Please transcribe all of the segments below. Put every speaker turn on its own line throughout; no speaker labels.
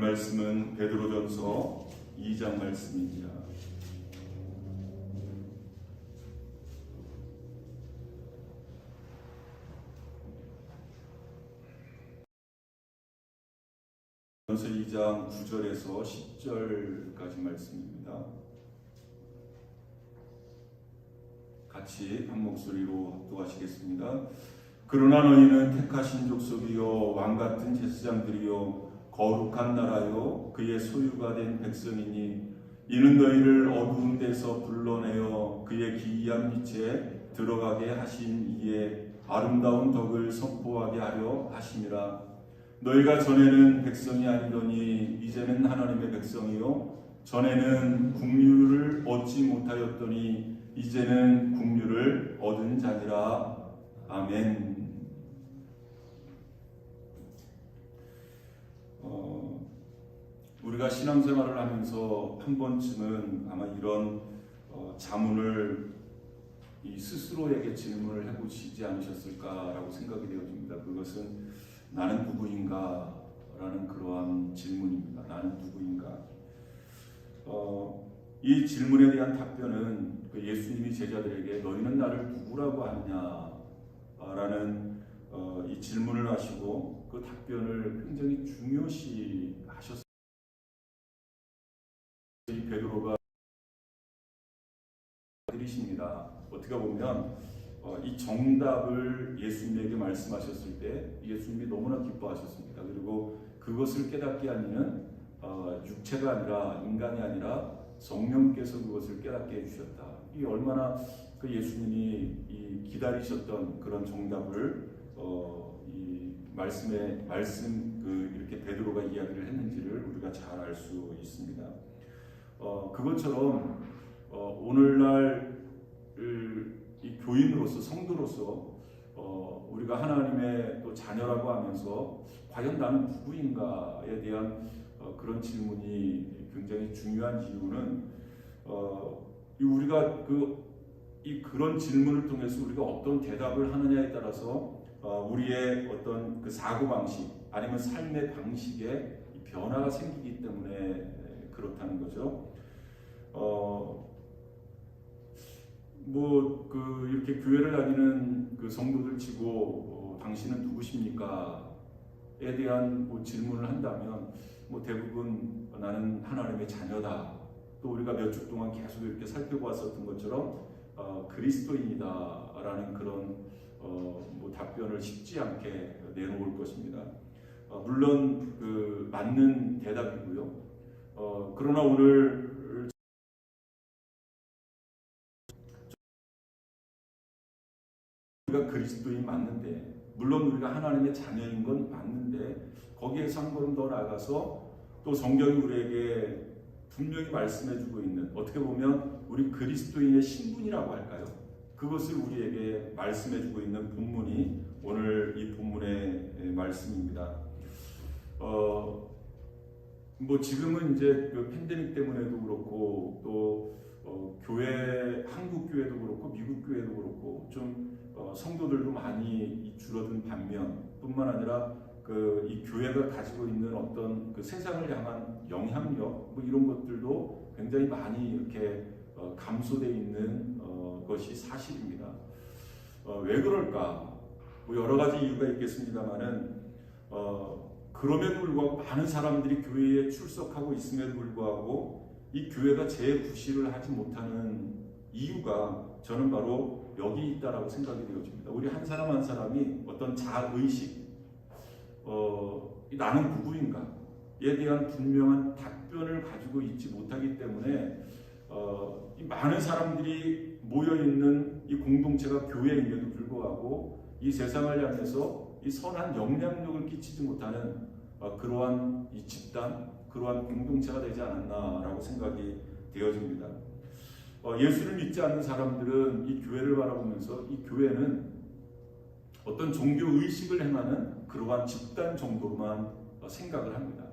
말씀은 베드로전서 2장 말씀입니다. 전서 2장 9절에서 10절까지 말씀입니다. 같이 한 목소리로 합독하시겠습니다. 그러나 너희는 택하신 족속이요 왕같은 제사장들이요 거룩한 나라요 그의 소유가 된 백성이니 이는 너희를 어두운 데서 불러내어 그의 기이한 빛에 들어가게 하신 이의 아름다운 덕을 선포하게 하려 하심이라. 너희가 전에는 백성이 아니더니 이제는 하나님의 백성이요 전에는 국류를 얻지 못하였더니 이제는 국류를 얻은 자니라. 아멘. 우리가 신앙생활을 하면서 한 번쯤은 아마 이런 자문을 스스로에게 질문을 해보시지 않으셨을까라고 생각이 되어집니다. 그것은 나는 누구인가? 라는 그러한 질문입니다. 나는 누구인가? 이 질문에 대한 답변은 예수님이 제자들에게 너희는 나를 누구라고 하느냐? 라는 이 질문을 하시고 그 답변을 굉장히 중요시 하셨습니다. 이 베드로가 드리십니다. 어떻게 보면 이 정답을 예수님에게 말씀하셨을 때 예수님이 너무나 기뻐하셨습니다. 그리고 그것을 깨닫게 하는 육체가 아니라 인간이 아니라 성령께서 그것을 깨닫게 해주셨다. 이 얼마나 그 예수님이 이 기다리셨던 그런 정답을 이 말씀 이렇게 베드로가 이야기를 했는지를 우리가 잘 알 수 있습니다. 그것처럼 오늘날 이 교인으로서 성도로서 우리가 하나님의 또 자녀라고 하면서 과연 나는 누구인가에 대한 그런 질문이 굉장히 중요한 이유는 우리가 그런 질문을 통해서 우리가 어떤 대답을 하느냐에 따라서 우리의 어떤 그 사고 방식 아니면 삶의 방식에 변화가 생기기 때문에 그렇다는 거죠. 이렇게 교회를 다니는 그 성도들 치고 당신은 누구십니까?에 대한 질문을 한다면 대부분 나는 하나님의 자녀다. 또 우리가 몇 주 동안 계속 이렇게 살펴보았었던 것처럼 그리스도인이다라는 그런 답변을 쉽지 않게 내놓을 것입니다. 물론 맞는 대답이고요. 그러나 오늘 우리가 그리스도인 맞는데, 물론 우리가 하나님의 자녀인 건 맞는데 거기에서 한 걸음 더 나아가서 또 성경이 우리에게 분명히 말씀해주고 있는, 어떻게 보면 우리 그리스도인의 신분이라고 할까요? 그것을 우리에게 말씀해주고 있는 본문이 오늘 이 본문의 말씀입니다. 지금은 이제 그 팬데믹 때문에도 그렇고 또 교회, 한국 교회도 그렇고 미국 교회도 그렇고 좀 성도들도 많이 줄어든 반면 뿐만 아니라 이 교회가 가지고 있는 어떤 그 세상을 향한 영향력 이런 것들도 굉장히 많이 이렇게 감소되어 있는 것이 사실입니다. 왜 그럴까? 여러 가지 이유가 있겠습니다만은 그럼에도 불구하고 많은 사람들이 교회에 출석하고 있음에도 불구하고 이 교회가 재구실을 하지 못하는 이유가 저는 바로 여기 있다라고 생각이 되어집니다. 우리 한 사람 한 사람이 어떤 자의식, 나는 누구인가에 대한 분명한 답변을 가지고 있지 못하기 때문에 이 많은 사람들이 모여있는 이 공동체가 교회임에도 불구하고 이 세상을 향해서 이 선한 영향력을 끼치지 못하는 그러한 이 집단, 그러한 공동체가 되지 않았나라고 생각이 되어집니다. 예수를 믿지 않는 사람들은 이 교회를 바라보면서 이 교회는 어떤 종교 의식을 행하는 그러한 집단 정도로만 생각을 합니다.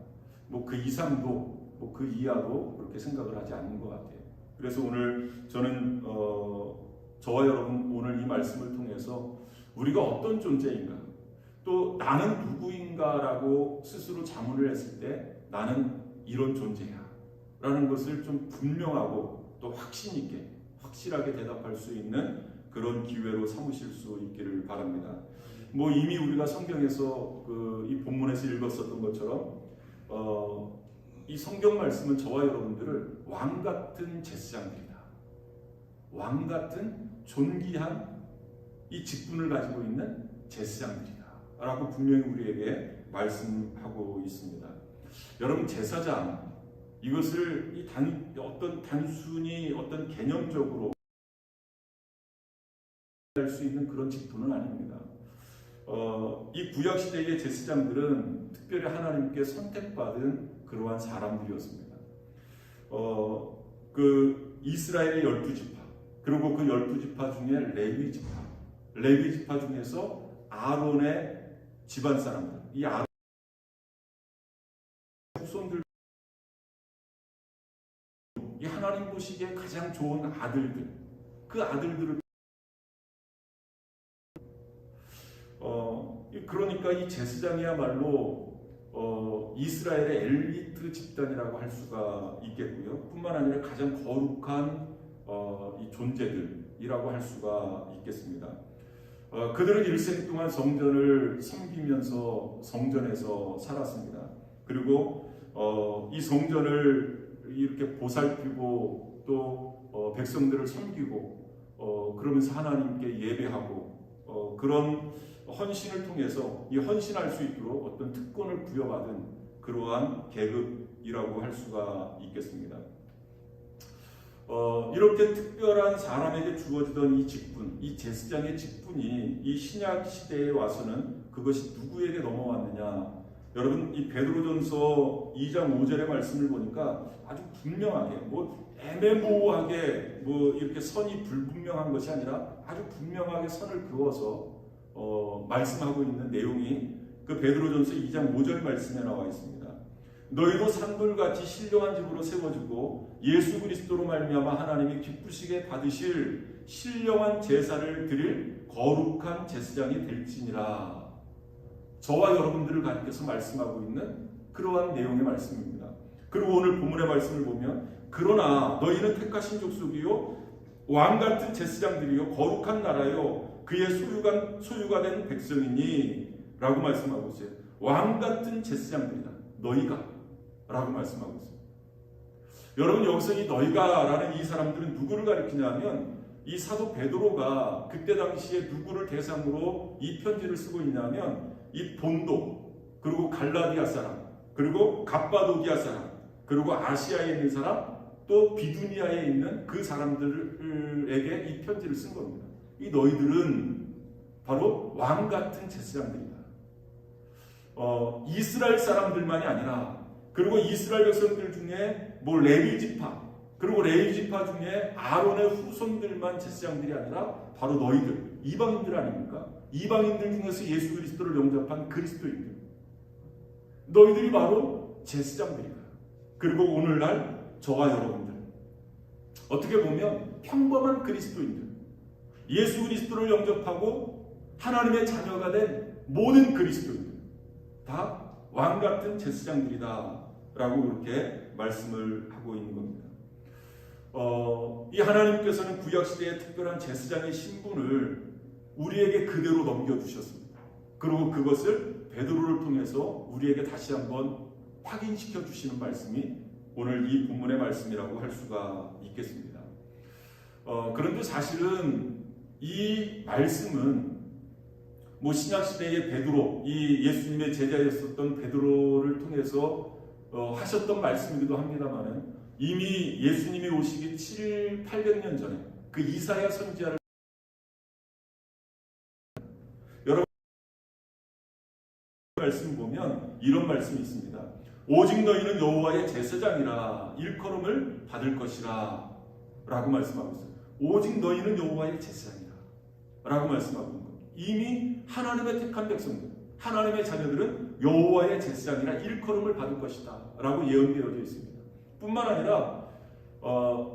그 이상도 그 이하도 그렇게 생각을 하지 않는 것 같아요. 그래서 오늘 저는 저와 여러분 오늘 이 말씀을 통해서 우리가 어떤 존재인가, 또 나는 누구인가라고 스스로 자문을 했을 때 나는 이런 존재야 라는 것을 좀 분명하고 또 확신 있게 확실하게 대답할 수 있는 그런 기회로 삼으실 수 있기를 바랍니다. 뭐 이미 우리가 성경에서 이 본문에서 읽었었던 것처럼 이 성경 말씀은 저와 여러분들을 왕 같은 제사장들이다, 왕 같은 존귀한 이 직분을 가지고 있는 제사장들이다 라고 분명히 우리에게 말씀하고 있습니다. 여러분, 제사장, 이것을 단순히 어떤 개념적으로 할 수 있는 그런 직분은 아닙니다. 이 구약 시대의 제사장들은 특별히 하나님께 선택받은 그러한 사람들이었습니다. 그 이스라엘의 12지파, 그리고 그 12지파 중에 레위 지파 중에서 아론의 집안 사람들, 이 아론 후손들, 이 하나님 보시기에 가장 좋은 아들들, 그 아들들을 그러니까 이 제사장이야말로 이스라엘의 엘리트 집단이라고 할 수가 있겠고요. 뿐만 아니라 가장 거룩한 이 존재들이라고 할 수가 있겠습니다. 그들은 일생 동안 성전을 섬기면서 성전에서 살았습니다. 그리고 이 성전을 이렇게 보살피고 또 백성들을 섬기고 그러면서 하나님께 예배하고 그런 헌신을 통해서 이 헌신할 수 있도록 어떤 특권을 부여받은 그러한 계급이라고 할 수가 있겠습니다. 이렇게 특별한 사람에게 주어지던 이 직분, 이 제사장의 직분이 이 신약 시대에 와서는 그것이 누구에게 넘어왔느냐? 여러분, 이 베드로전서 2장 5절의 말씀을 보니까 아주 분명하게, 애매모호하게 이렇게 선이 불분명한 것이 아니라 아주 분명하게 선을 그어서 말씀하고 있는 내용이 그 베드로전서 2장 5절 말씀에 나와 있습니다. 너희도 산돌같이 신령한 집으로 세워지고 예수 그리스도로 말미암아 하나님이 기쁘시게 받으실 신령한 제사를 드릴 거룩한 제사장이 될지니라. 저와 여러분들을 가리켜서 말씀하고 있는 그러한 내용의 말씀입니다. 그리고 오늘 본문의 말씀을 보면 그러나 너희는 택하신 족속이요 왕같은 제사장들이요 거룩한 나라요 그의 소유가 된 백성이니 라고 말씀하고 있어요. 왕같은 제사장들이다. 너희가 라고 말씀하고 있어요. 여러분, 여기서 이 너희가 라는 이 사람들은 누구를 가리키냐면 이 사도 베드로가 그때 당시에 누구를 대상으로 이 편지를 쓰고 있냐면 이 본도, 그리고 갈라디아 사람, 그리고 갑바도기아 사람, 그리고 아시아에 있는 사람, 또 비두니아에 있는 그 사람들에게 이 편지를 쓴 겁니다. 이 너희들은 바로 왕 같은 제사장들이다. 이스라엘 사람들만이 아니라, 그리고 이스라엘 백성들 중에 레위 지파, 그리고 레위 지파 중에 아론의 후손들만 제사장들이 아니라 바로 너희들, 이방인들 아닙니까? 이방인들 중에서 예수 그리스도를 영접한 그리스도인들, 너희들이 바로 제사장들이다. 그리고 오늘날 저와 여러분들, 어떻게 보면 평범한 그리스도인들, 예수 그리스도를 영접하고 하나님의 자녀가 된 모든 그리스도인들 다 왕같은 제사장들이다 라고 그렇게 말씀을 하고 있는 겁니다. 이 하나님께서는 구약시대의 특별한 제사장의 신분을 우리에게 그대로 넘겨주셨습니다. 그리고 그것을 베드로를 통해서 우리에게 다시 한번 확인시켜 주시는 말씀이 오늘 이 본문의 말씀이라고 할 수가 있겠습니다. 그런데 사실은 이 말씀은 신약시대의 베드로, 이 예수님의 제자였었던 베드로를 통해서 하셨던 말씀이기도 합니다만은 이미 예수님이 오시기 800년 전에 그 이사야 선지자를 여러분 말씀 보면 이런 말씀이 있습니다. 오직 너희는 여호와의 제사장이라 일컬음을 받을 것이라 라고 말씀하고 있어요. 오직 너희는 여호와의 제사장이라 라고 말씀하고 있는 겁니다. 이미 하나님의 택한 백성들, 하나님의 자녀들은 여호와의 제사장이라 일컬음을 받을 것이다 라고 예언되어져 있습니다. 뿐만 아니라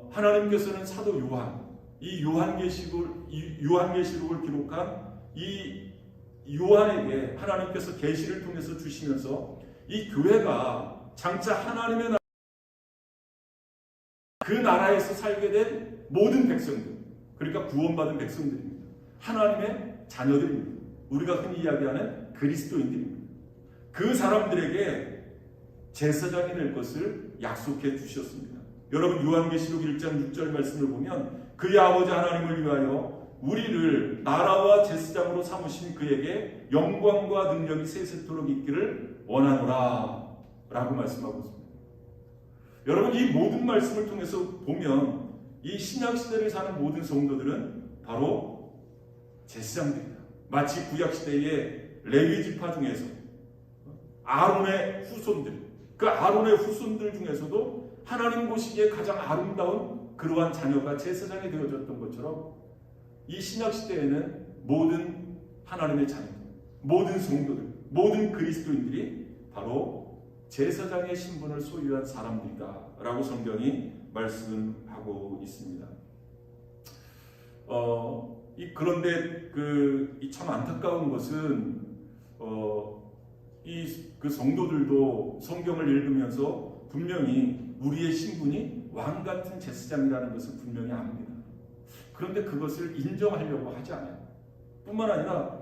하나님께서는 사도 요한, 이 요한계시록을 기록한 이 요한에게 하나님께서 계시를 통해서 주시면서 이 교회가 장차 하나님의 그 나라에서 살게 된 모든 백성들, 그러니까 구원받은 백성들입니다. 하나님의 자녀들입니다. 우리가 흔히 이야기하는 그리스도인들입니다. 그 사람들에게 제사장이 될 것을 약속해 주셨습니다. 여러분 요한계시록 1장 6절 말씀을 보면 그의 아버지 하나님을 위하여 우리를 나라와 제사장으로 삼으신 그에게 영광과 능력이 세세토록 있기를 원하노라 라고 말씀하고 있습니다. 여러분 이 모든 말씀을 통해서 보면 이 신약시대를 사는 모든 성도들은 바로 제사장들이다. 마치 구약시대의 레위지파 중에서 아론의 후손들, 그 아론의 후손들 중에서도 하나님 보시기에 가장 아름다운 그러한 자녀가 제사장이 되어졌던 것처럼 이 신약시대에는 모든 하나님의 자녀들, 모든 성도들, 모든 그리스도인들이 바로 제사장의 신분을 소유한 사람들이다 라고 성경이 말씀하고 있습니다. 그런데 참 안타까운 것은 그 성도들도 성경을 읽으면서 분명히 우리의 신분이 왕같은 제사장이라는 것을 분명히 압니다. 그런데 그것을 인정하려고 하지 않아요. 뿐만 아니라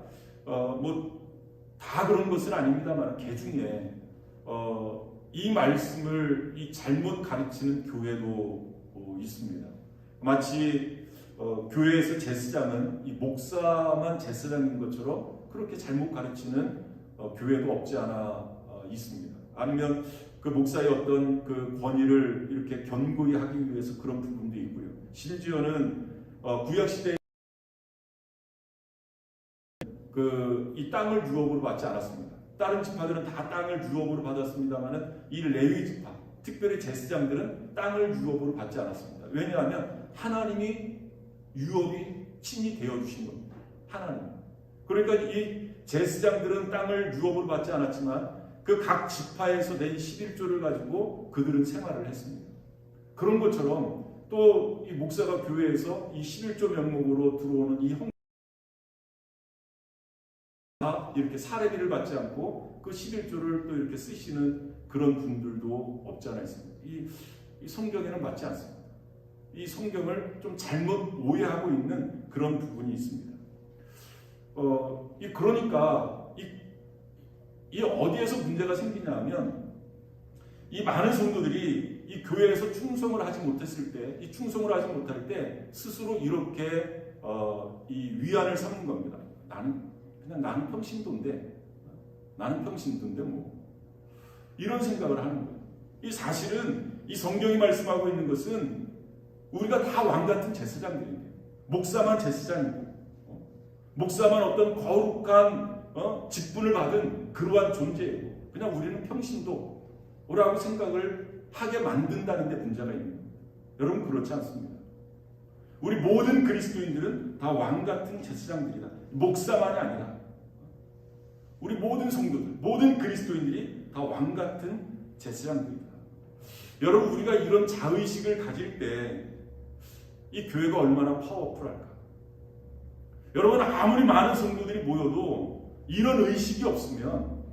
다 그런 것은 아닙니다만 개중에 이 말씀을 잘못 가르치는 교회도 있습니다. 마치 교회에서 제사장은 이 목사만 제사장인 것처럼 그렇게 잘못 가르치는 교회도 없지 않아 있습니다. 아니면 그 목사의 어떤 그 권위를 이렇게 견고히 하기 위해서 그런 부분도 있고요. 심지어는 구약시대에 이 땅을 유업으로 받지 않았습니다. 다른 지파들은 다 땅을 유업으로 받았습니다만은 이 레위 지파, 특별히 제사장들은 땅을 유업으로 받지 않았습니다. 왜냐하면 하나님이 유업이 친히 되어 주신 겁니다. 하나님. 그러니까 이 제사장들은 땅을 유업으로 받지 않았지만 그 각 지파에서 낸 11조를 가지고 그들은 생활을 했습니다. 그런 것처럼 또 이 목사가 교회에서 이 11조 명목으로 들어오는 이 이렇게 사례비를 받지 않고 그 11조를 또 이렇게 쓰시는 그런 분들도 없지 않아 있습니다. 이 성경에는 맞지 않습니다. 이 성경을 좀 잘못 오해하고 있는 그런 부분이 있습니다. 그러니까 이 어디에서 문제가 생기냐 하면 이 많은 성도들이 이 교회에서 충성을 하지 못했을 때, 이 충성을 하지 못할 때 스스로 이렇게 이 위안을 삼는 겁니다. 나는 평신도인데 뭐 이런 생각을 하는 거예요. 이 사실은 이 성경이 말씀하고 있는 것은 우리가 다 왕같은 제사장들인데 목사만 제사장이고 목사만 어떤 거룩한 직분을 받은 그러한 존재이고 그냥 우리는 평신도라고 생각을 하게 만든다는 데 문제가 있는 겁니다. 여러분 그렇지 않습니다. 우리 모든 그리스도인들은 다 왕같은 제사장들이다. 목사만이 아니라 우리 모든 성도들, 모든 그리스도인들이 다 왕같은 제사장들이다. 여러분 우리가 이런 자의식을 가질 때 이 교회가 얼마나 파워풀할까? 여러분 아무리 많은 성도들이 모여도 이런 의식이 없으면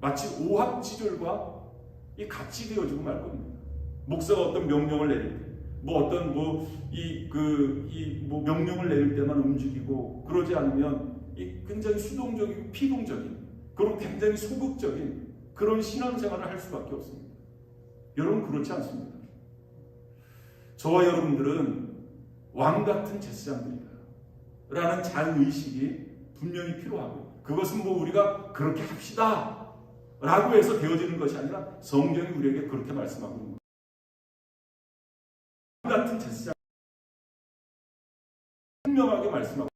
마치 오합지졸과 같이 되어지고 말 겁니다. 목사가 어떤 명령을 내릴 때, 명령을 내릴 때만 움직이고 그러지 않으면 굉장히 수동적이고 피동적인 그리고 굉장히 소극적인 그런 신앙생활을 할 수밖에 없습니다. 여러분 그렇지 않습니다. 저와 여러분들은 왕같은 제사장들이다 라는 자의식이 분명히 필요하고 그것은 우리가 그렇게 합시다 라고 해서 되어지는 것이 아니라 성경이 우리에게 그렇게 말씀하고 있는 겁니다. 왕같은 제사장 분명하게 말씀하고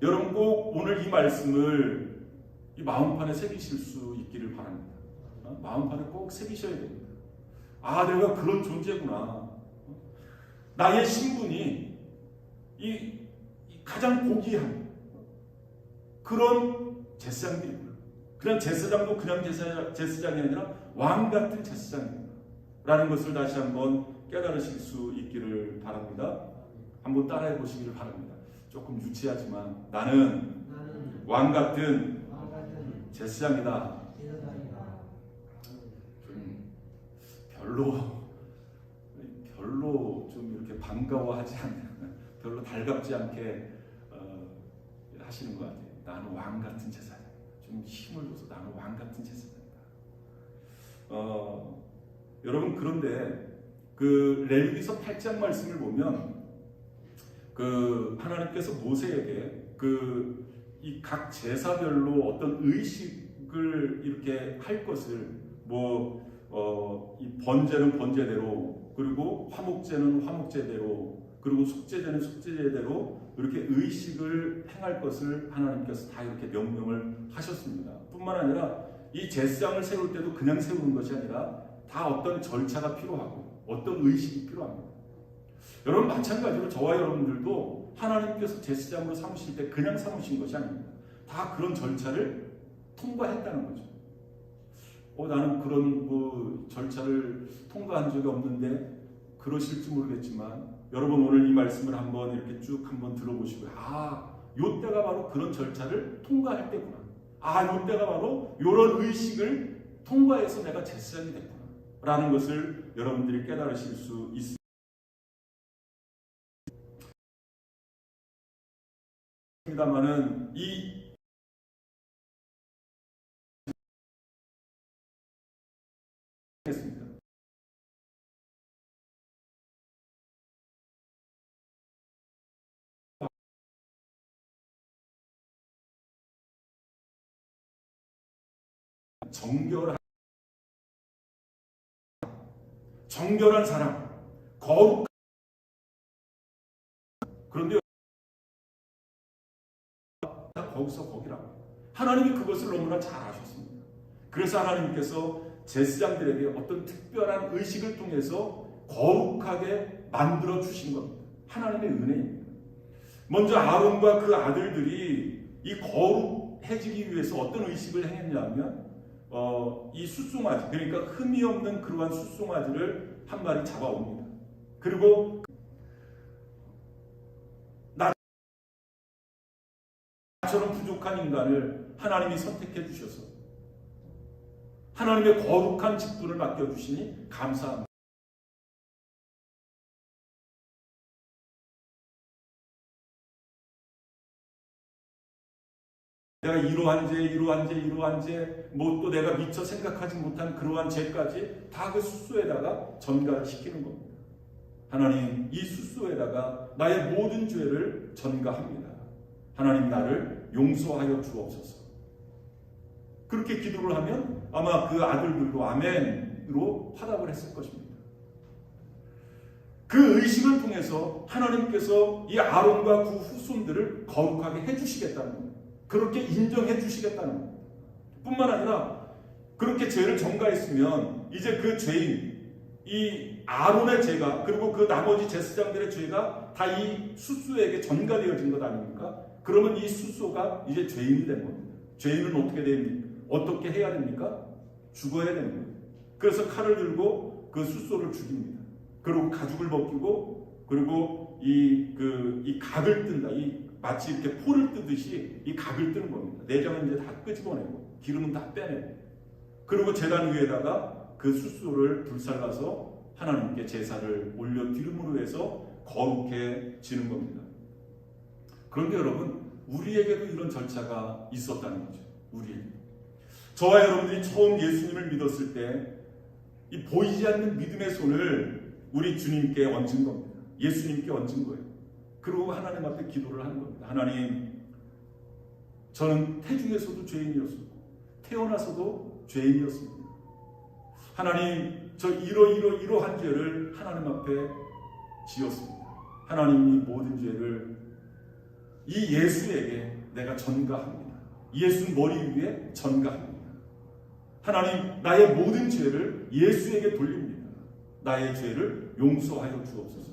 여러분 꼭 오늘 이 말씀을 이 마음판에 새기실 수 있기를 바랍니다. 마음판에 꼭 새기셔야 됩니다. 내가 그런 존재구나. 나의 신분이 이 가장 고귀한 그런 제사장들이구나. 그냥 제사장도 그냥 제사장이 아니라 왕같은 제사장입니다. 라는 것을 다시 한번 깨달으실 수 있기를 바랍니다. 한번 따라해 보시기를 바랍니다. 조금 유치하지만 나는 왕 같은 제사장이다. 좀 별로 좀 이렇게 반가워하지 않는, 별로 달갑지 않게 하시는 것 같아요. 나는 왕 같은 제사장. 좀 힘을 줘서 나는 왕 같은 제사장이다. 여러분, 그런데 그 레위기서 8장 말씀을 보면 그 하나님께서 모세에게 그 이 각 제사별로 어떤 의식을 이렇게 할 것을 이 번제는 번제대로, 그리고 화목제는 화목제대로, 그리고 속죄제는 속죄제대로 이렇게 의식을 행할 것을 하나님께서 다 이렇게 명령을 하셨습니다. 뿐만 아니라 이 제사장을 세울 때도 그냥 세우는 것이 아니라 다 어떤 절차가 필요하고 어떤 의식이 필요합니다. 여러분, 마찬가지로 저와 여러분들도 하나님께서 제사장으로 삼으실 때 그냥 삼으신 것이 아닙니다. 다 그런 절차를 통과했다는 거죠. 나는 그런 절차를 통과한 적이 없는데 그러실지 모르겠지만, 여러분 오늘 이 말씀을 한번 이렇게 쭉 한번 들어보시고요. 요 때가 바로 그런 절차를 통과할 때구나. 요 때가 바로 이런 의식을 통과해서 내가 제사장이 됐구나 라는 것을 여러분들이 깨달으실 수 있습니다. 입니다만은 이 했습니다. 정결한 사람, 거룩한. 그런데 거기서 거기라고 하나님이 그것을 너무나 잘 아셨습니다. 그래서 하나님께서 제사장들에게 어떤 특별한 의식을 통해서 거룩하게 만들어 주신 겁니다. 하나님의 은혜입니다. 먼저 아론과 그 아들들이 이 거룩해지기 위해서 어떤 의식을 행했냐면 이 숫송아지, 그러니까 흠이 없는 그러한 숫송아지를 한 마리 잡아옵니다. 그리고 나처럼 부족한 인간을 하나님이 선택해 주셔서 하나님의 거룩한 직분을 맡겨주시니 감사합니다. 내가 이러한 죄, 또 내가 미처 생각하지 못한 그러한 죄까지 다 그 숫소에다가 전가를 시키는 겁니다. 하나님, 이 숫소에다가 나의 모든 죄를 전가합니다. 하나님, 나를 용서하여 주옵소서. 그렇게 기도를 하면 아마 그 아들들도 아멘으로 화답을 했을 것입니다. 그 의식을 통해서 하나님께서 이 아론과 그 후손들을 거룩하게 해주시겠다는 겁니다. 그렇게 인정해 주시겠다는 겁니다. 뿐만 아니라 그렇게 죄를 전가했으면 이제 그 죄인, 이 아론의 죄가, 그리고 그 나머지 제사장들의 죄가 다 이 숫소에게 전가되어진 것 아닙니까? 그러면 이 숫소가 이제 죄인이 된 겁니다. 죄인은 어떻게 해야 됩니까? 죽어야 되는 거예요. 그래서 칼을 들고 그 숫소를 죽입니다. 그리고 가죽을 벗기고, 그리고 이 각을 뜬다. 마치 이렇게 포를 뜨듯이 이 각을 뜨는 겁니다. 내장은 이제 다 끄집어내고 기름은 다 빼내고, 그리고 제단 위에다가 그 숫소를 불살라서 하나님께 제사를 올려드림으로 해서 거룩해지는 겁니다. 그런데 여러분, 우리에게도 이런 절차가 있었다는 거죠. 우리에게. 저와 여러분들이 처음 예수님을 믿었을 때 이 보이지 않는 믿음의 손을 우리 주님께 얹은 겁니다. 예수님께 얹은 거예요. 그리고 하나님 앞에 기도를 하는 겁니다. 하나님, 저는 태중에서도 죄인이었고 태어나서도 죄인이었습니다. 하나님, 저 이러한 죄를 하나님 앞에 지었습니다. 하나님, 이 모든 죄를 이 예수에게 내가 전가합니다. 예수 머리 위에 전가합니다. 하나님, 나의 모든 죄를 예수에게 돌립니다. 나의 죄를 용서하여 주옵소서.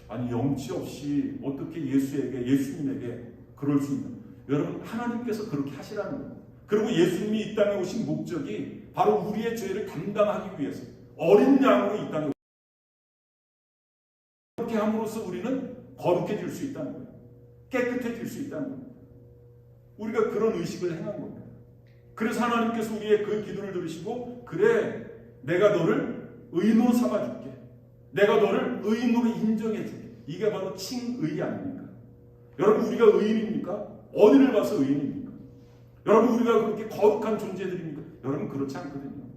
아니, 염치 없이 어떻게 예수님에게 그럴 수 있나? 여러분, 하나님께서 그렇게 하시라는 겁니다. 그리고 예수님이 이 땅에 오신 목적이 바로 우리의 죄를 담당하기 위해서 어린 양으로 이 땅에 그렇게 함으로써 우리는 거룩해질 수 있다는 거예요. 깨끗해질 수 있다는 겁니다. 우리가 그런 의식을 행한 겁니다. 그래서 하나님께서 우리의 그 기도를 들으시고 그래 내가 너를 의인으로 삼아줄게. 내가 너를 의인으로 인정해줄게. 이게 바로 칭의 아닙니까? 여러분 우리가 의인입니까? 어디를 봐서 의인입니까? 여러분 우리가 그렇게 거룩한 존재들입니까? 여러분 그렇지 않거든요.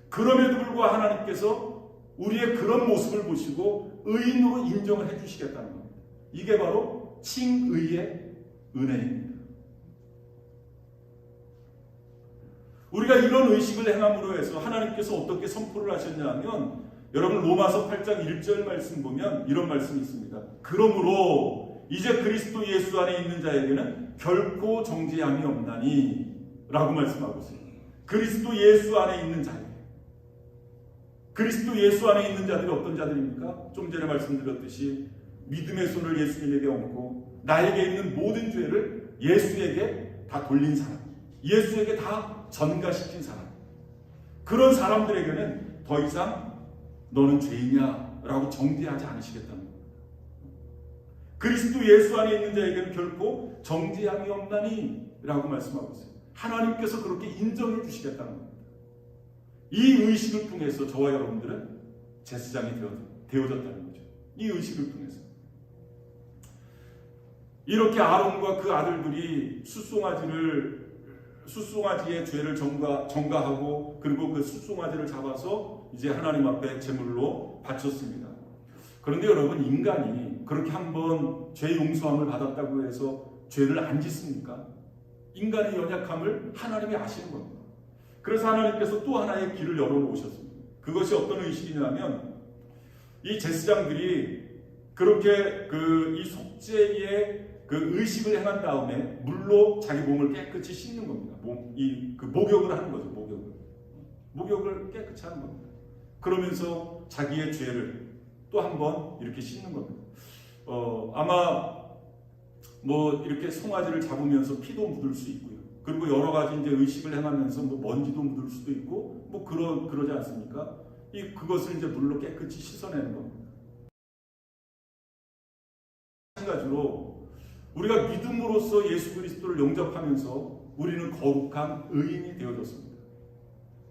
그럼에도 불구하고 하나님께서 우리의 그런 모습을 보시고 의인으로 인정을 해주시겠다는 겁니다. 이게 바로 칭의의 은혜입니다. 우리가 이런 의식을 행함으로 해서 하나님께서 어떻게 선포를 하셨냐면 여러분 로마서 8장 1절 말씀 보면 이런 말씀이 있습니다. 그러므로 이제 그리스도 예수 안에 있는 자에게는 결코 정죄함이 없나니 라고 말씀하고 있어요. 그리스도 예수 안에 있는 자에게. 그리스도 예수 안에 있는 자들이 어떤 자들입니까? 좀 전에 말씀드렸듯이 믿음의 손을 예수님에게 얹고 나에게 있는 모든 죄를 예수에게 다 돌린 사람, 예수에게 다 전가시킨 사람. 그런 사람들에게는 더 이상 너는 죄이냐 라고 정죄하지 않으시겠다는 겁니다. 그리스도 예수 안에 있는 자에게는 결코 정죄함이 없나니 라고 말씀하고 있어요. 하나님께서 그렇게 인정해 주시겠다는 겁니다. 이 의식을 통해서 저와 여러분들은 제사장이 되어졌다는 거죠. 이 의식을 통해서 이렇게 아론과 그 아들들이 숫송아지의 죄를 전가하고 그리고 그 숫송아지를 잡아서 이제 하나님 앞에 제물로 바쳤습니다. 그런데 여러분 인간이 그렇게 한번 죄 용서함을 받았다고 해서 죄를 안 짓습니까? 인간의 연약함을 하나님이 아시는 겁니다. 그래서 하나님께서 또 하나의 길을 열어놓으셨습니다. 그것이 어떤 의식이냐면 이 제사장들이 그렇게 이 속죄의 그 의식을 행한 다음에 물로 자기 몸을 깨끗이 씻는 겁니다. 목욕을 하는 거죠. 목욕을 깨끗이 하는 겁니다. 그러면서 자기의 죄를 또 한 번 이렇게 씻는 겁니다. 아마 이렇게 송아지를 잡으면서 피도 묻을 수 있고요. 그리고 여러 가지 이제 의식을 행하면서 먼지도 묻을 수도 있고 그러지 않습니까? 그것을 이제 물로 깨끗이 씻어내는 겁니다. 마찬가지로 우리가 믿음으로써 예수 그리스도를 영접하면서 우리는 거룩한 의인이 되어졌습니다.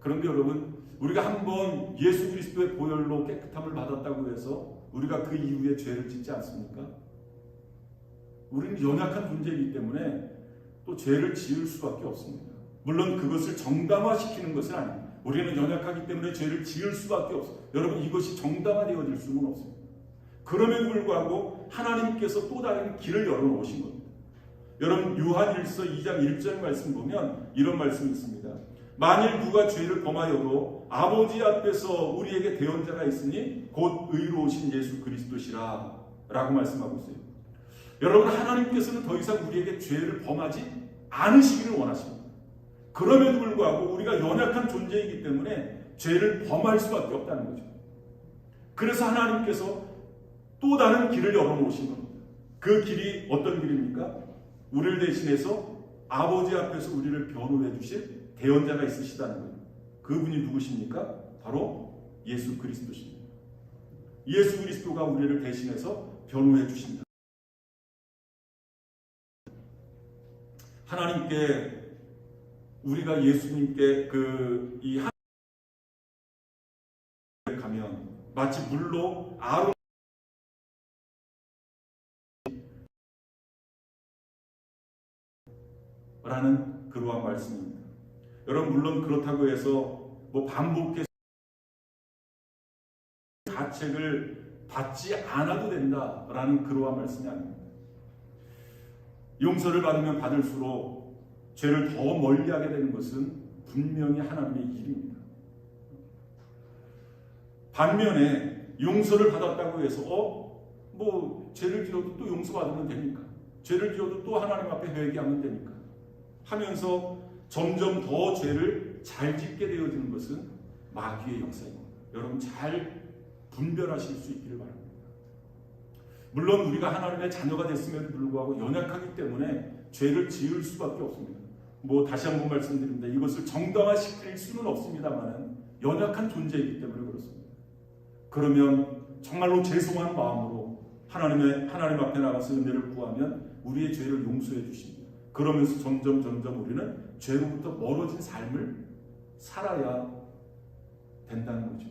그런데 여러분 우리가 한번 예수 그리스도의 보혈로 깨끗함을 받았다고 해서 우리가 그 이후에 죄를 짓지 않습니까? 우리는 연약한 존재이기 때문에 또 죄를 지을 수밖에 없습니다. 물론 그것을 정당화시키는 것은 아닙니다. 우리는 연약하기 때문에 죄를 지을 수밖에 없어요. 여러분 이것이 정당화되어질 수는 없습니다. 그럼에도 불구하고 하나님께서 또 다른 길을 열어놓으신 겁니다. 여러분 요한일서 2장 1절 말씀 보면 이런 말씀이 있습니다. 만일 누가 죄를 범하여도 아버지 앞에서 우리에게 대언자가 있으니 곧 의로우신 예수 그리스도시라 라고 말씀하고 있어요. 여러분 하나님께서는 더 이상 우리에게 죄를 범하지 않으시기를 원하십니다. 그럼에도 불구하고 우리가 연약한 존재이기 때문에 죄를 범할 수밖에 없다는 거죠. 그래서 하나님께서 또 다른 길을 열어놓으신 겁니다. 그 길이 어떤 길입니까? 우리를 대신해서 아버지 앞에서 우리를 변호해 주실 대언자가 있으시다는 거예요. 그분이 누구십니까? 바로 예수 그리스도십니다. 예수 그리스도가 우리를 대신해서 변호해 주신다. 하나님께 우리가 예수님께 이 가면 마치 물로 아론 라는 그러한 말씀입니다. 여러분 물론 그렇다고 해서 반복해서 가책을 받지 않아도 된다라는 그러한 말씀이 아닙니다. 용서를 받으면 받을수록 죄를 더 멀리하게 되는 것은 분명히 하나님의 일입니다. 반면에 용서를 받았다고 해서 죄를 지어도 또 용서받으면 됩니까? 죄를 지어도 또 하나님 앞에 회개하면 됩니까? 하면서 점점 더 죄를 잘 짓게 되어지는 것은 마귀의 역사입니다. 여러분 잘 분별하실 수 있기를 바랍니다. 물론 우리가 하나님의 자녀가 됐음에도 불구하고 연약하기 때문에 죄를 지을 수밖에 없습니다. 다시 한번 말씀드립니다. 이것을 정당화시킬 수는 없습니다만 연약한 존재이기 때문에 그렇습니다. 그러면 정말로 죄송한 마음으로 하나님 앞에 나가서 은혜를 구하면 우리의 죄를 용서해 주십니다. 그러면서 점점 우리는 죄로부터 멀어진 삶을 살아야 된다는 거죠.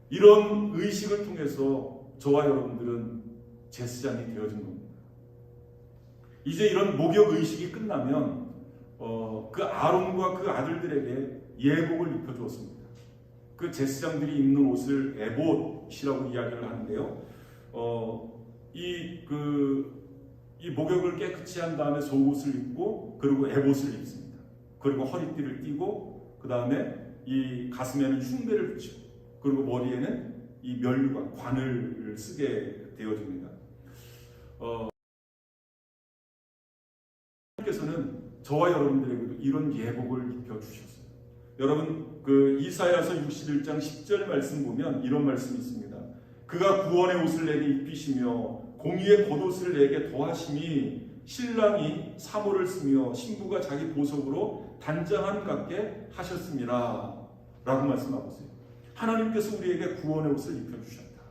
이런 의식을 통해서 저와 여러분들은 제사장이 되어진 겁니다. 이제 이런 목욕 의식이 끝나면 그 아론과 그 아들들에게 예복을 입혀주었습니다. 그 제사장들이 입는 옷을 에봇이라고 이야기를 하는데요. 이 목욕을 깨끗이 한 다음에 속옷을 입고 그리고 에봇을 입습니다. 그리고 허리띠를 띠고 그 다음에 이 가슴에는 흉배를 붙이고 그리고 머리에는 이 면류관 관을 쓰게 되어집니다. 하나님께서는 저와 여러분들에게도 이런 예복을 입혀주셨어요. 여러분 그 이사야서 61장 10절 말씀 보면 이런 말씀이 있습니다. 그가 구원의 옷을 내게 입히시며 공의의 겉옷을 내게 더하심이 신랑이 사모를 쓰며 신부가 자기 보석으로 단장함 같게 하셨습니다. 라고 말씀하고 있어요. 하나님께서 우리에게 구원의 옷을 입혀주셨다.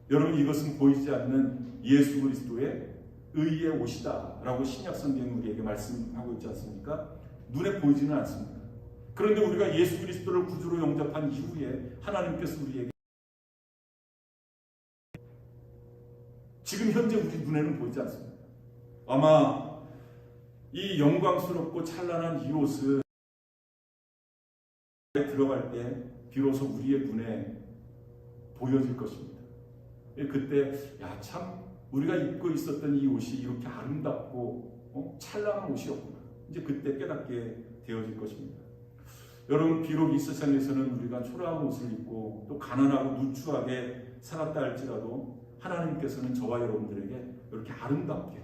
여러분 이것은 보이지 않는 예수 그리스도의 의의 옷이다 라고 신약성경이 우리에게 말씀하고 있지 않습니까? 눈에 보이지는 않습니다. 그런데 우리가 예수 그리스도를 구주로 영접한 이후에 하나님께서 우리에게 지금 현재 우리 눈에는 보이지 않습니다. 아마 이 영광스럽고 찬란한 이 옷을 들어갈 때 비로소 우리의 눈에 보여질 것입니다. 그때 참 우리가 입고 있었던 이 옷이 이렇게 아름답고 찬란한 옷이었구나. 이제 그때 깨닫게 되어질 것입니다. 여러분 비록 이 세상에서는 우리가 초라한 옷을 입고 또 가난하고 누추하게 살았다 할지라도 하나님께서는 저와 여러분들에게 이렇게 아름답게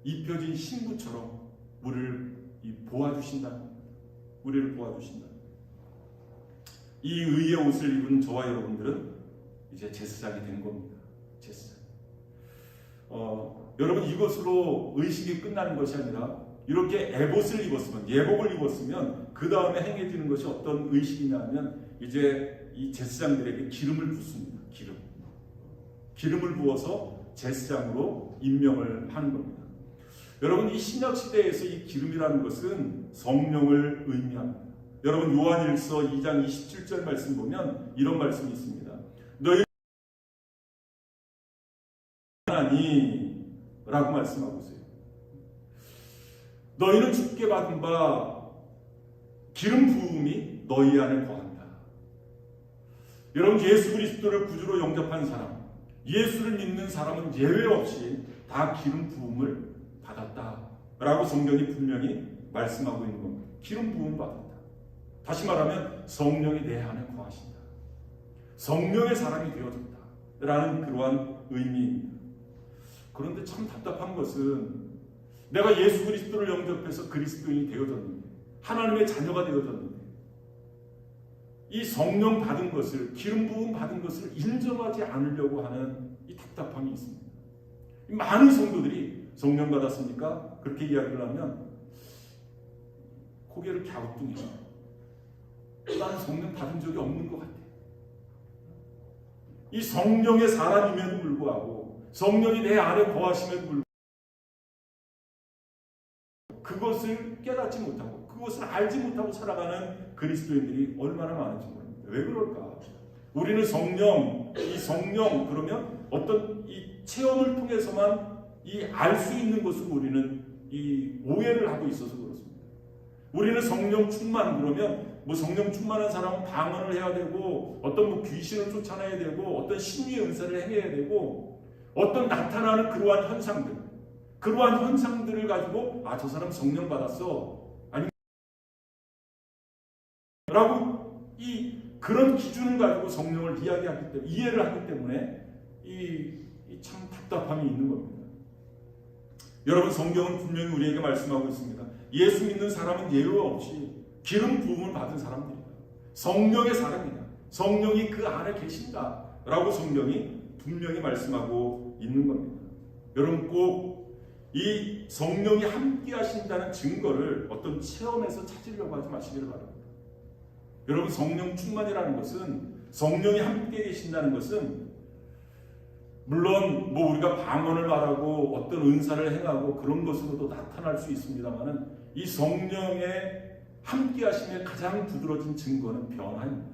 입혀진 신부처럼 우리를 보아주신다. 우리를 보아주신다. 이 의의 옷을 입은 저와 여러분들은 이제 제사장이 된 겁니다. 제사장. 여러분 이것으로 의식이 끝나는 것이 아니라 이렇게 에봇을 입었으면 예복을 입었으면 그 다음에 행해지는 것이 어떤 의식이냐면 이제 이 제사장들에게 기름을 붓습니다. 기름을 부어서 제사장으로 임명을 하는 겁니다. 여러분 이 신약 시대에서 이 기름이라는 것은 성령을 의미합니다. 여러분 요한일서 2장 27절 말씀 보면 이런 말씀이 있습니다. 너희 하나니 라고 말씀하고 있어요. 너희는 주께 받은 바 기름 부음이 너희 안에 거한다. 여러분 예수 그리스도를 구주로 영접한 사람, 예수를 믿는 사람은 예외 없이 다 기름 부음을 받았다라고 성경이 분명히 말씀하고 있는 겁니다. 기름 부음 받았다. 다시 말하면 성령이 내 안에 거하신다. 성령의 사람이 되어졌다라는 그러한 의미입니다. 그런데 참 답답한 것은 내가 예수 그리스도를 영접해서 그리스도인이 되어졌는데 하나님의 자녀가 되어졌는데 이 성령 받은 것을 기름 부음 받은 것을 인정하지 않으려고 하는 이 답답함이 있습니다. 많은 성도들이 성령 받았습니까? 그렇게 이야기를 하면 고개를 갸우뚱해요. 나는 성령 받은 적이 없는 것 같아. 이 성령의 사람임에도 불구하고 성령이 내 안에 거하심에도 불구하고 그것을 깨닫지 못하고 그것을 알지 못하고 살아가는 그리스도인들이 얼마나 많은지 모릅니다. 왜 그럴까? 우리는 이 성령 그러면 어떤 이 체험을 통해서만 이 알 수 있는 것을 우리는 이 오해를 하고 있어서 그렇습니다. 우리는 성령 충만 그러면 성령 충만한 사람은 방언을 해야 되고 어떤 귀신을 쫓아내야 되고 어떤 신유의 은사를 행해야 되고 어떤 나타나는 그러한 현상들을 가지고 저 사람 성령 받았어 아니 라고 그런 기준을 가지고 성령을 이해를 하기 때문에 참 답답함이 있는 겁니다. 여러분 성경은 분명히 우리에게 말씀하고 있습니다. 예수 믿는 사람은 예외 없이 기름 부음을 받은 사람들이다. 성령의 사람이다. 성령이 그 안에 계신다 라고 성경이 분명히 말씀하고 있는 겁니다. 여러분 꼭 이 성령이 함께 하신다는 증거를 어떤 체험에서 찾으려고 하지 마시기를 바랍니다. 여러분 성령 충만이라는 것은 성령이 함께 계신다는 것은 물론 뭐 우리가 방언을 말하고 어떤 은사를 행하고 그런 것으로도 나타날 수 있습니다만은 이 성령의 함께 하심의 가장 두드러진 증거는 변화입니다.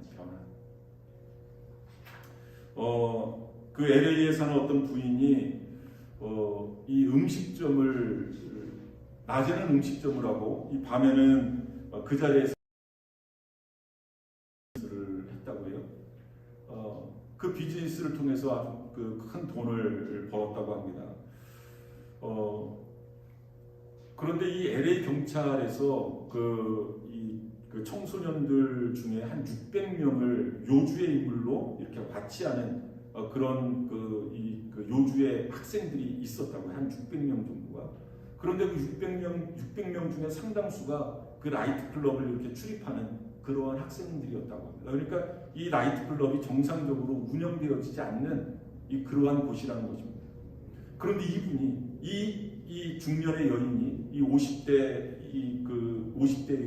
그 LA에 사는 어떤 부인이 이 음식점을 낮에는 음식점을 하고 이 밤에는 그 자리에서 했다고 해요. 그 비즈니스를 통해서 아주 큰 돈을 벌었다고 합니다. 그런데 이 LA 경찰에서 그 청소년들 중에 한 600명을 요주의 인물로 이렇게 와치하는 그런 요주의 학생들이 있었다고 해요. 한 600명 정도가. 그런데 그 600명 중에 상당수가 그 라이트 클럽을 이렇게 출입하는 그러한 학생들이었다고 합니다. 그러니까 이 라이트 클럽이 정상적으로 운영되어지지 않는 그러한 곳이라는 것입니다. 그런데 이분이 이 중년의 여인이 이 50대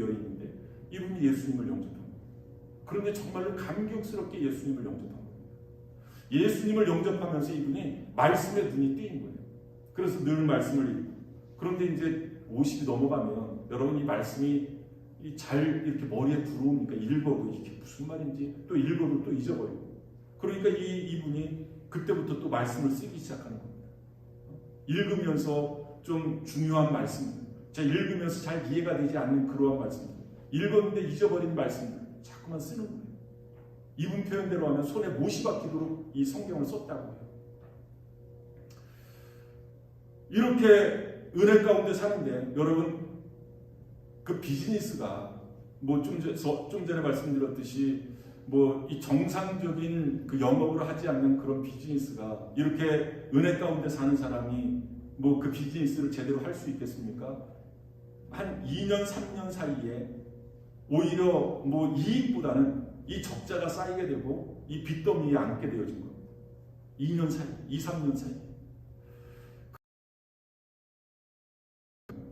여인인데 이분이 예수님을 영접합니다. 그런데 정말로 감격스럽게 예수님을 영접합니다. 예수님을 영접하면서 이분이 말씀에 눈이 띄인 거예요. 그래서 늘 말씀을 읽고. 그런데 이제 50이 넘어가면 여러분 이 말씀이 잘 이렇게 머리에 들어오니까 읽어도 이게 무슨 말인지 또 읽어도 또 잊어버리고. 그러니까 이분이 그때부터 또 말씀을 쓰기 시작하는 겁니다. 읽으면서 좀 중요한 말씀들, 읽으면서 잘 이해가 되지 않는 그러한 말씀들, 읽었는데 잊어버린 말씀들 자꾸만 쓰는 거예요. 이분 표현대로 하면 손에 못이 박히도록 이 성경을 썼다고 해요. 이렇게 은혜 가운데 사는데 여러분 그 비즈니스가 뭐 좀 전에 말씀드렸듯이 뭐 이 정상적인 그 영업을 하지 않는 그런 비즈니스가 이렇게 은혜 가운데 사는 사람이 뭐 그 비즈니스를 제대로 할 수 있겠습니까? 한 2년 3년 사이에 오히려 뭐 이익보다는 이 적자가 쌓이게 되고 이 빚더미에 앉게 되어진 겁니다. 2년 사이, 2, 3년 사이.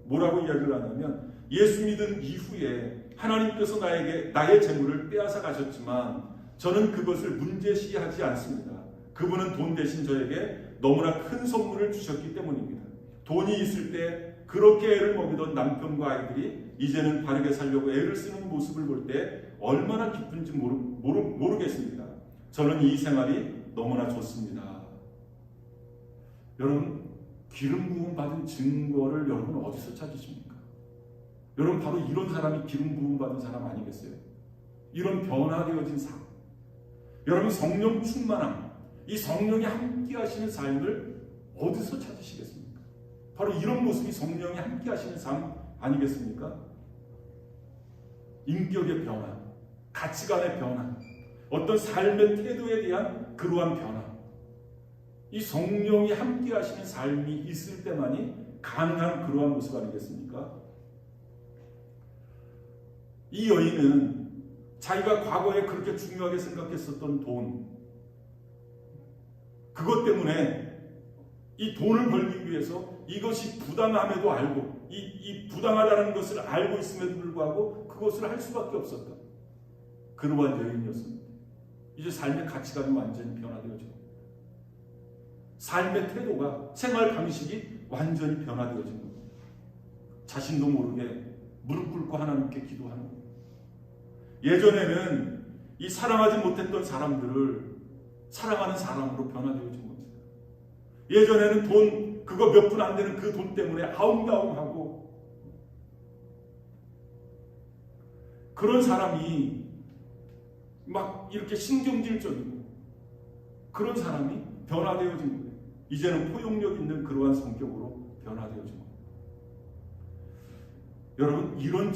뭐라고 이야기를 하냐면 예수 믿은 이후에 하나님께서 나의 재물을 빼앗아 가셨지만 저는 그것을 문제시하지 않습니다. 그분은 돈 대신 저에게 너무나 큰 선물을 주셨기 때문입니다. 돈이 있을 때 그렇게 애를 먹이던 남편과 아이들이 이제는 바르게 살려고 애를 쓰는 모습을 볼 때 얼마나 기쁜지 모르겠습니다. 저는 이 생활이 너무나 좋습니다. 여러분, 기름 부음 받은 증거를 여러분 어디서 찾으십니까? 여러분 바로 이런 사람이 기름 부음 받은 사람 아니겠어요? 이런 변화되어진 삶. 여러분 성령 충만함, 이 성령이 함께 하시는 삶을 어디서 찾으시겠습니까? 바로 이런 모습이 성령이 함께 하시는 삶 아니겠습니까? 인격의 변화, 가치관의 변화, 어떤 삶의 태도에 대한 그러한 변화. 이 성령이 함께 하시는 삶이 있을 때만이 가능한 그러한 모습 아니겠습니까? 이 여인은 자기가 과거에 그렇게 중요하게 생각했었던 돈, 그것 때문에 이 돈을 벌기 위해서 이것이 부당함에도 알고 이 부당하다는 것을 알고 있음에도 불구하고 그것을 할 수밖에 없었던 그러한 여인이었습니다. 이제 삶의 가치관이 완전히 변화되어져. 삶의 태도가, 생활 방식이 완전히 변화되어진 겁니다. 자신도 모르게 무릎 꿇고 하나님께 기도하는 겁니다. 예전에는 이 사랑하지 못했던 사람들을 사랑하는 사람으로 변화되어진 겁니다. 예전에는 돈, 그거 몇 푼 안 되는 그 돈 때문에 아웅다웅하고 그런 사람이 막 이렇게 신경질적이고 그런 사람이 변화되어진 거예요. 이제는 포용력 있는 그러한 성격으로 변화되어진 겁니다. 여러분, 이런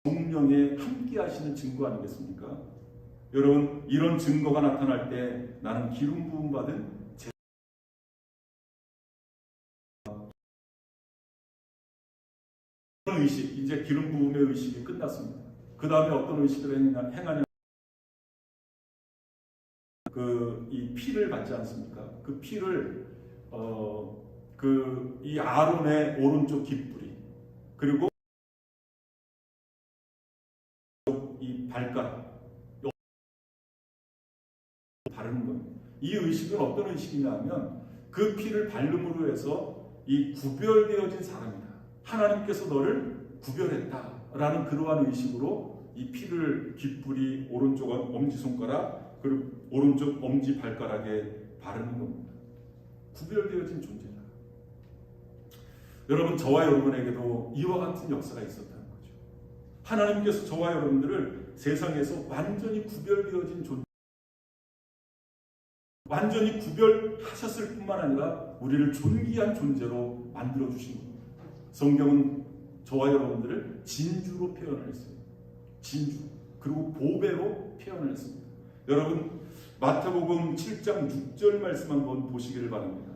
성령에 함께 하시는 증거 아니겠습니까? 여러분, 이런 증거가 나타날 때 나는 기름 부음 받은 의식, 이제 기름 부음의 의식이 끝났습니다. 그 다음에 어떤 의식을 행하냐? 이 피를 받지 않습니까? 그 피를 이 아론의 오른쪽 깃뿌리, 그리고 이 발가락, 바르는 겁니다. 이 의식은 어떤 의식이냐면 그 피를 바름으로 해서 이 구별되어진 사람이다. 하나님께서 너를 구별했다라는 그러한 의식으로 이 피를 귓불이 오른쪽 엄지손가락 그리고 오른쪽 엄지발가락에 바르는 겁니다. 구별되어진 존재다. 여러분, 저와 여러분에게도 이와 같은 역사가 있었다는 거죠. 하나님께서 저와 여러분들을 세상에서 완전히 구별되어진 존재, 완전히 구별하셨을 뿐만 아니라 우리를 존귀한 존재로 만들어주신 겁니다. 성경은 저와 여러분들을 진주로 표현을 했어요. 진주. 그리고 보배로 표현을 했습니다. 여러분, 마태복음 7장 6절 말씀 한번 보시기를 바랍니다.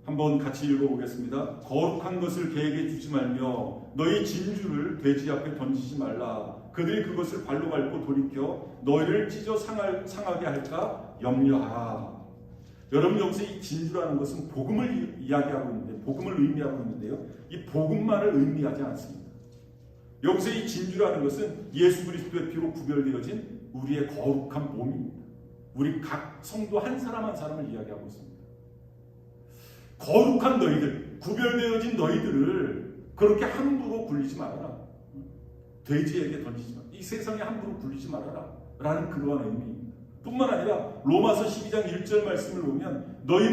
한번 같이 읽어보겠습니다. 거룩한 것을 개에게 주지 말며 너희 진주를 돼지 앞에 던지지 말라. 그들이 그것을 발로 밟고 돌이켜 너희를 찢어 상하게 할까 염려하라. 여러분, 여기서 이 진주라는 것은 복음을 이야기하고 있는데, 복음을 의미하고 있는데요, 이 복음만을 의미하지 않습니다. 여기서 이 진주라는 것은 예수 그리스도의 피로 구별되어진 우리의 거룩한 몸입니다. 우리 각 성도 한 사람 한 사람을 이야기하고 있습니다. 거룩한 너희들, 구별되어진 너희들을 그렇게 함부로 굴리지 말아라. 돼지에게 던지지 마라. 이 세상에 함부로 굴리지 말아라. 라는 그러한 의미입니다. 뿐만 아니라 로마서 12장 1절 말씀을 보면 너희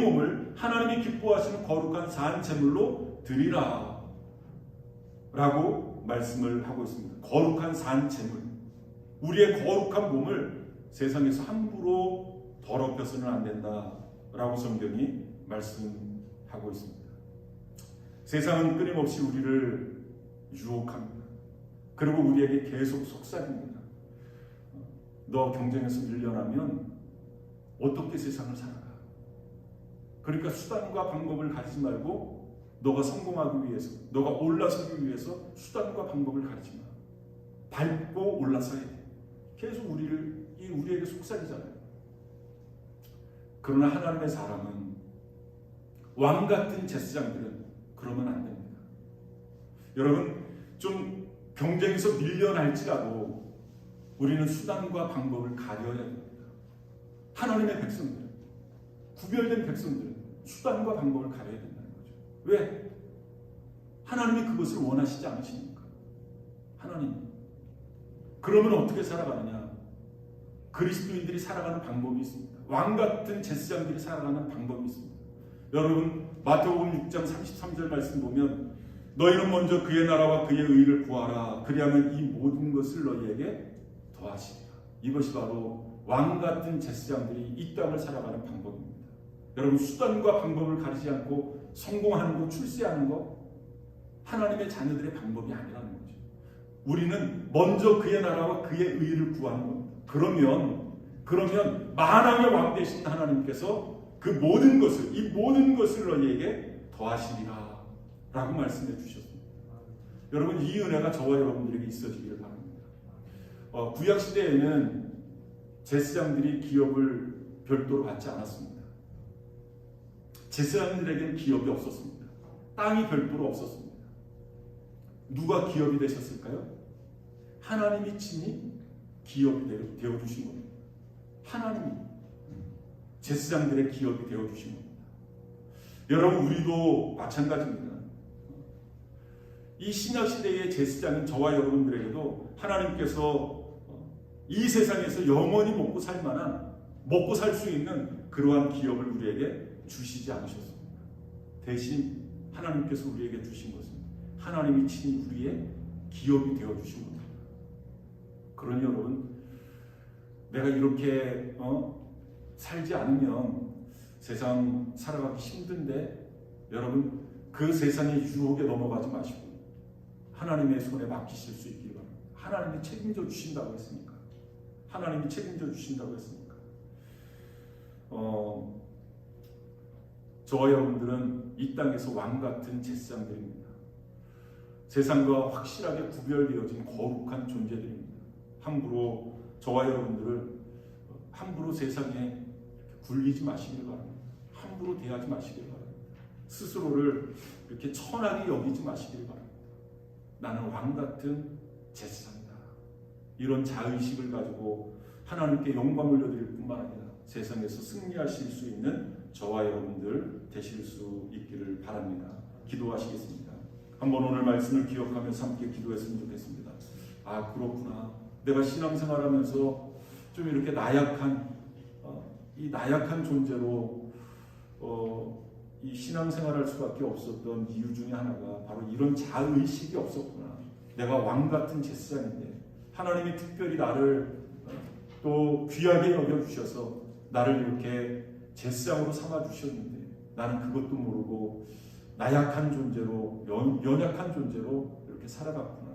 몸을 하나님이 기뻐하시는 거룩한 산 제물로 드리라. 라고 말씀을 하고 있습니다. 거룩한 산 제물. 우리의 거룩한 몸을 세상에서 함부로 더럽혀서는 안 된다. 라고 성경이 말씀하고 있습니다. 세상은 끊임없이 우리를 유혹합니다. 그리고 우리에게 계속 속삭입니다. 너 경쟁에서 밀려나면 어떻게 세상을 살아가? 그러니까 수단과 방법을 가리지 말고 너가 성공하기 위해서, 너가 올라서기 위해서 수단과 방법을 가리지 마. 밟고 올라서야 돼. 계속 우리에게 속삭이잖아요. 그러나 하나님의 사람은, 왕 같은 제사장들은 그러면 안 됩니다. 여러분, 좀 경쟁에서 밀려날지라도 우리는 수단과 방법을 가려야 됩니다. 하나님의 백성들, 구별된 백성들은 수단과 방법을 가려야 된다는 거죠. 왜? 하나님이 그것을 원하시지 않으십니까? 하나님. 그러면 어떻게 살아가느냐? 그리스도인들이 살아가는 방법이 있습니다. 왕 같은 제사장들이 살아가는 방법이 있습니다. 여러분, 마태복음 6장 33절 말씀 보면 너희는 먼저 그의 나라와 그의 의를 구하라. 그리하면 이 모든 것을 너희에게 더하시리라. 이것이 바로 왕 같은 제사장들이 이 땅을 살아가는 방법입니다. 여러분, 수단과 방법을 가리지 않고 성공하는 것, 출세하는 것, 하나님의 자녀들의 방법이 아니라는 거죠. 우리는 먼저 그의 나라와 그의 의를 구하는 겁니다. 그러면 만왕의 왕 되신 하나님께서 그 모든 것을, 이 모든 것을 너희에게 더하시리라 라고 말씀해 주셨습니다. 여러분, 이 은혜가 저와 여러분들에게 있어지기를 바랍니다. 구약시대에는 제사장들이 기업을 별도로 받지 않았습니다. 제사장들에게는 기업이 없었습니다. 땅이 별도로 없었습니다. 누가 기업이 되셨을까요? 하나님이 친히 기업이 되어주신 겁니다. 하나님이 제사장들의 기업이 되어주신 겁니다. 여러분, 우리도 마찬가지입니다. 이 신약시대의 제사장인 저와 여러분들에게도 하나님께서 이 세상에서 영원히 먹고 살 수 있는 그러한 기업을 우리에게 주시지 않으셨습니다. 대신 하나님께서 우리에게 주신 것은 하나님이 친히 우리의 기업이 되어주신 겁니다. 그러니 여러분, 내가 이렇게 살지 않으면 세상 살아가기 힘든데, 여러분, 그 세상의 유혹에 넘어가지 마시고 하나님의 손에 맡기실 수 있기를 바랍니다. 하나님이 책임져 주신다고 했으니까. 하나님이 책임져 주신다고 했으니까. 저와 여러분들은 이 땅에서 왕 같은 제사장들입니다. 세상과 확실하게 구별되어진 거룩한 존재들입니다. 함부로 저와 여러분들을 함부로 세상에 굴리지 마시길 바랍니다. 함부로 대하지 마시길 바랍니다. 스스로를 이렇게 천하게 여기지 마시길 바랍니다. 나는 왕 같은 제사장이다. 이런 자의식을 가지고 하나님께 영광 올려드릴 뿐만 아니라 세상에서 승리하실 수 있는 저와 여러분들 되실 수 있기를 바랍니다. 기도하시겠습니다. 한번 오늘 말씀을 기억하면서 함께 기도했으면 좋겠습니다. 아, 그렇구나. 내가 신앙생활하면서 좀 이렇게 나약한 이 나약한 존재로 이 신앙생활할 수밖에 없었던 이유 중에 하나가 바로 이런 자의식이 없었구나. 내가 왕 같은 제사장인데 하나님이 특별히 나를 또 귀하게 여겨주셔서 나를 이렇게 제사장으로 삼아주셨는데 나는 그것도 모르고 나약한 존재로 연약한 존재로 이렇게 살아갔구나.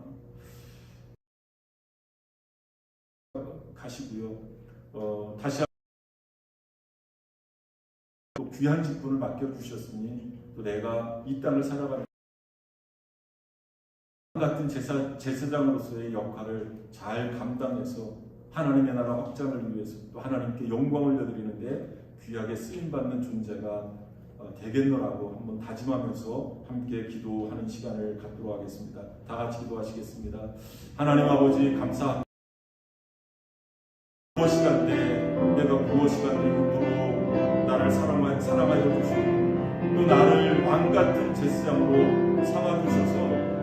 가시고요. 다시 또 귀한 직분을 맡겨주셨으니 또 내가 이 땅을 살아가는 같은 제사장으로서의 역할을 잘 감당해서 하나님의 나라 확장을 위해서 또 하나님께 영광을 올려드리는데 귀하게 쓰임받는 존재가 되겠노라고 한번 다짐하면서 함께 기도하는 시간을 갖도록 하겠습니다. 다 같이 기도하시겠습니다. 하나님 아버지 감사합니다. 무엇이간데 내가 무엇이간데 그토록 나를 사랑하여 주시고 또 나를 왕같은 제사장으로 삼아주셔서